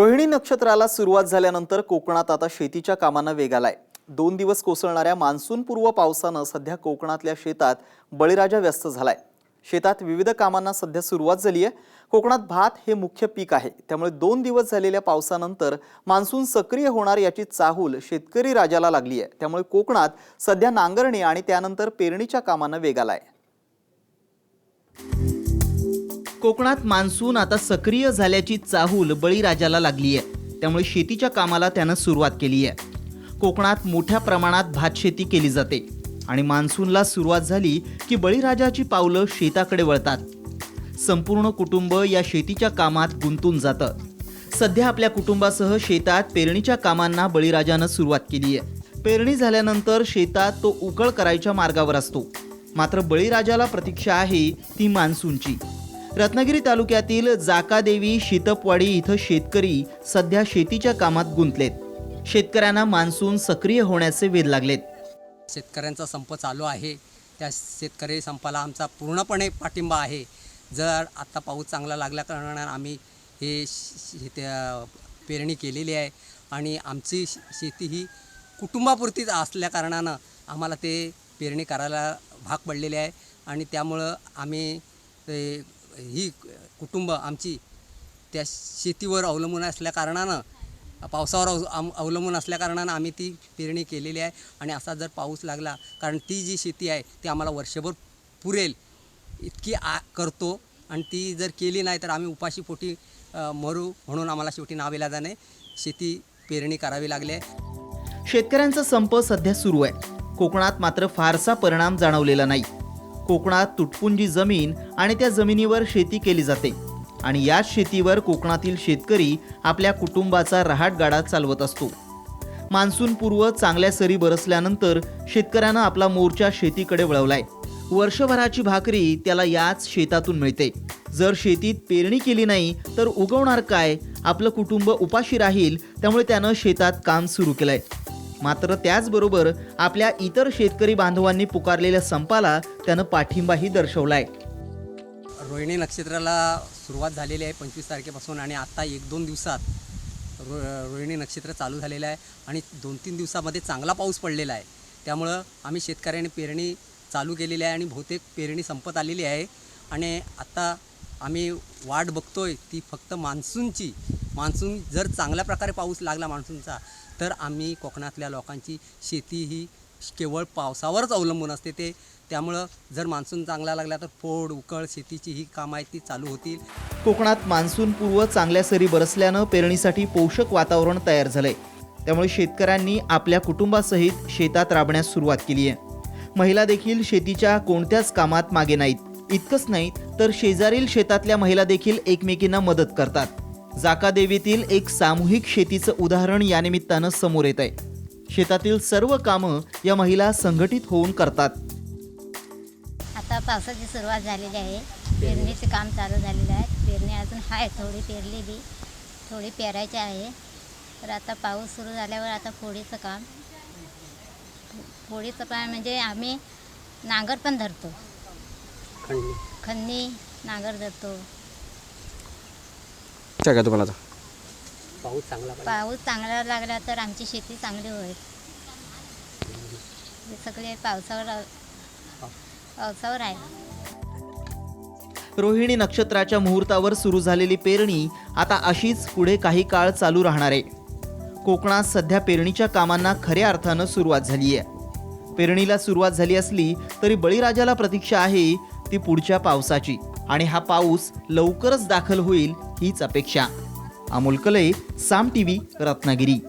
रोहिणी नक्षत्राला सुरुवात झाल्यानंतर कोकणात आता शेतीच्या कामांना वेग आलाय। 2 दिवस कोसळणाऱ्या मान्सूनपूर्व पावसानं सध्या कोकणातल्या शेतात बळीराजा व्यस्त झालाय। शेतात विविध कामांना सध्या सुरुवात झाली आहे। कोकणात भात हे मुख्य पीक आहे, त्यामुळे 2 दिवस झालेल्या पावसानंतर मान्सून सक्रिय होणार याची चाहूल शेतकरी राजाला लागली आहे। त्यामुळे कोकणात सध्या नांगरणी आणि त्यानंतर पेरणीच्या कामांना वेग आलाय। कोकणात मान्सून आता सक्रिय झाल्याची चाहूल बळीराजाला लागली आहे, त्यामुळे शेतीच्या कामाला त्यानं सुरुवात केली आहे। कोकणात मोठ्या प्रमाणात भात शेती केली जाते आणि मान्सूनला सुरुवात झाली की बळीराजाची पावलं शेताकडे वळतात। संपूर्ण कुटुंब या शेतीच्या कामात गुंतून जातं। सध्या आपल्या कुटुंबासह शेतात पेरणीच्या कामांना बळीराजानं सुरुवात केली आहे। पेरणी झाल्यानंतर शेतात तो उकळ करायच्या मार्गावर असतो, मात्र बळीराजाला प्रतीक्षा आहे ती मान्सूनची। रत्नागिरी तालुक्यातील जाकादेवी शीतपवाडी इथं शेतकरी सध्या शेतीच्या कामात गुंतलेत। शेतकऱ्यांना मान्सून सक्रिय होण्याचे वेध लागलेत। शेतकऱ्यांचा संप चालू आहे, त्या शेतकरी संपाला आमचा पूर्णपणे पाठिंबा आहे। जर आता पाऊस चांगला लागल्या कारणाने आम्ही पेरणी केलेली आहे आणि आमची शेती ही कुटुंबापुरतीच असल्या कारणानं आम्हाला ते पेरणी करायला भाग पडलेले आहे आणि त्यामुळं आम्ही ही कुटुंब आमची त्या शेतीवर अवलंबून असल्या कारणानं पावसावर अवलंबून असल्या कारणानं आम्ही ती पेरणी केलेली आहे। आणि असा जर पाऊस लागला, कारण ती जी शेती आहे ती आम्हाला वर्षभर पुरेल इतकी करतो आणि ती जर केली नाही तर आम्ही उपाशीपोटी मरू, म्हणून आम्हाला शेवटी नाविलाजाने शेती पेरणी करावी लागली आहे। शेतकऱ्यांचा संप सध्या सुरू आहे। कोकणात मात्र फारसा परिणाम जाणवलेला नाही। कोकणात तुटपुंजी जमीन आणि त्या जमिनीवर शेती केली जाते आणि याच शेतीवर कोकणातील शेतकरी आपल्या कुटुंबाचा रहाटगाडा चालवत असतो। मान्सूनपूर्व चांगल्या सरी बरसल्यानंतर शेतकऱ्यानं आपला मोर्चा शेतीकडे वळवलाय। वर्षभराची भाकरी त्याला याच शेतातून मिळते। जर शेतीत पेरणी केली नाही तर उगवणार काय? आपलं कुटुंब उपाशी राहील, त्यामुळे त्यानं शेतात काम सुरू केलंय। मात्र त्याचबरोबर आपल्या इतर शेतकरी बांधवांनी पुकारलेल्या संपाला त्यानं पाठिंबाही दर्शवलाय। रोहिणी नक्षत्राला सुरुवात झालेली आहे 25 तारखेपासून आणि आता 1-2 दिवसात रोहिणी नक्षत्र चालू झालेलं आहे आणि 2-3 दिवसामध्ये चांगला पाऊस पडलेला आहे। त्यामुळं आम्ही शेतकऱ्यांनी पेरणी चालू केलेली आहे आणि बहुतेक पेरणी संपत आलेली आहे आणि आता आम्ही वाट बघतोय ती फक्त मान्सूनची। मान्सून जर चांगल्या प्रकारे पाऊस लागला मान्सूनचा तर आम्ही कोकणातल्या लोकांची शेती ही केवळ पावसावरच अवलंबून असते। त्यामुळं जर मान्सून चांगला लागला तर फोड उकळ शेतीची ही कामं आहेत ती चालू होतील। कोकणात मान्सूनपूर्व चांगल्या सरी बरसल्यानं पेरणीसाठी पोषक वातावरण तयार झालंय। त्यामुळे शेतकऱ्यांनी आपल्या कुटुंबासहित शेतात राबण्यास सुरुवात केली आहे। महिला देखील शेतीच्या कोणत्याच कामात मागे नाहीत। इतकंच नाही तर शेजारील शेतातल्या महिला देखील एकमेकींना मदत करतात। जाकादेवीतील एक सामूहिक शेतीचं उदाहरण या निमित्तानं समोर येत आहे। शेतातील सर्व कामं या महिला संघटित होऊन करतात। आता पावसाची सुरुवात झालेली आहे, पेरणीचे काम चालू झालेलं आहे। पेरणी अजून आहे, थोडी पेरलेली, थोडी पेरायची आहे। तर आता पाऊस सुरू झाल्यावर आता फोडीचं काम म्हणजे आम्ही नांगर पण धरतो, खन्नी नांगर धरतो। काय तुम्हाला पाऊस चांगला लागला तर आमची शेती चांगली होईल। हे सगळे पावसावर आहे। रोहिणी नक्षत्राच्या मुहूर्तावर सुरू झालेली पेरणी आता अशीच पुढे काही काळ चालू राहणार आहे। कोकणात सध्या पेरणीच्या कामांना खऱ्या अर्थानं सुरुवात झाली आहे। पेरणीला सुरुवात झाली असली तरी बळीराजाला प्रतीक्षा आहे ती पुढच्या पावसाची आणि हा पाऊस लवकरच दाखल होईल हीच अपेक्षा। अमोल कले, साम टीव्ही, रत्नागिरी।